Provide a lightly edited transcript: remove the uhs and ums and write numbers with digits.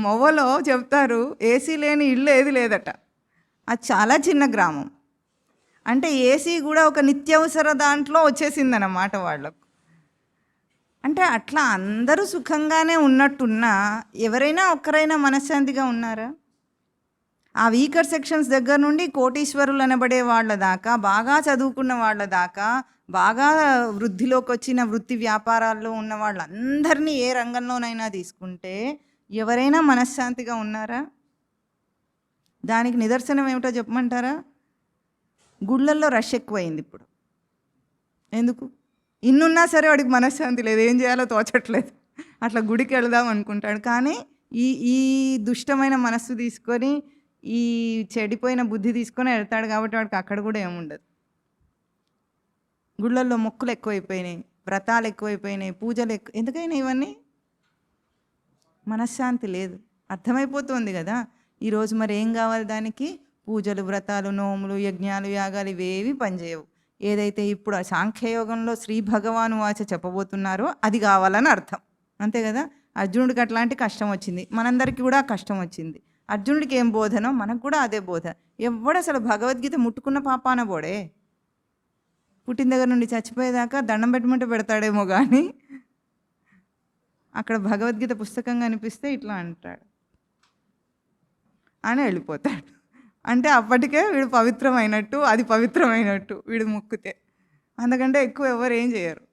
మొవ్వలో చెప్తారు ఏసీ లేని ఇల్లు ఏది లేదట. అది చాలా చిన్న గ్రామం. అంటే ఏసీ కూడా ఒక నిత్యావసర దాంట్లో వచ్చేసిందన్నమాట వాళ్ళకు. అంటే అట్లా అందరూ సుఖంగానే ఉన్నట్టున్నా ఎవరైనా ఒక్కరైనా మనశ్శాంతిగా ఉన్నారా? ఆ వీకర్ సెక్షన్స్ దగ్గర నుండి కోటీశ్వరులు అనబడే వాళ్ళ దాకా, బాగా చదువుకున్న వాళ్ళ దాకా, బాగా వృద్ధిలోకి వచ్చిన వృత్తి వ్యాపారాల్లో ఉన్న వాళ్ళందరినీ ఏ రంగంలోనైనా తీసుకుంటే ఎవరైనా మనశ్శాంతిగా ఉన్నారా? దానికి నిదర్శనం ఏమిటో చెప్పమంటారా? గుళ్ళల్లో రష్ ఎక్కువైంది ఇప్పుడు. ఎందుకు? ఇన్నున్నా సరే వాడికి మనశ్శాంతి లేదు, ఏం చేయాలో తోచట్లేదు. అట్లా గుడికి వెళదాం అనుకుంటాడు, కానీ ఈ ఈ దుష్టమైన మనస్సు తీసుకొని, ఈ చెడిపోయిన బుద్ధి తీసుకొని వెళ్తాడు కాబట్టి వాడికి అక్కడ కూడా ఏముండదు. గుళ్ళల్లో మొక్కులు ఎక్కువైపోయినాయి, వ్రతాలు ఎక్కువైపోయినాయి, పూజలు ఎందుకైనా ఇవన్నీ మనశ్శాంతి లేదు. అర్థమైపోతుంది కదా ఈరోజు. మరి ఏం కావాలి దానికి? పూజలు, వ్రతాలు, నోములు, యజ్ఞాలు, యాగాలు ఇవేవి పనిచేయవు. ఏదైతే ఇప్పుడు సాంఖ్యయోగంలో శ్రీ భగవాను వాచ చెప్పబోతున్నారో అది కావాలని అర్థం, అంతే కదా. అర్జునుడికి అట్లాంటి కష్టం వచ్చింది, మనందరికీ కూడా కష్టం వచ్చింది. అర్జునుడికి ఏం బోధనో మనకు కూడా అదే బోధ. ఎవడు అసలు భగవద్గీత ముట్టుకున్న పాపాన పోడే. పుట్టిన దగ్గర నుండి చచ్చిపోయేదాకా దండం పెట్టమంటే పెడతాడేమో కానీ అక్కడ భగవద్గీత పుస్తకం కనిపిస్తే ఇట్లా అంటాడు అని వెళ్ళిపోతాడు. అంటే అప్పటికే వీడు పవిత్రమైనట్టు, అది పవిత్రమైనట్టు వీడు మొక్కితే. అందుకంటే ఎక్కువ ఎవరు ఏం చేయరు.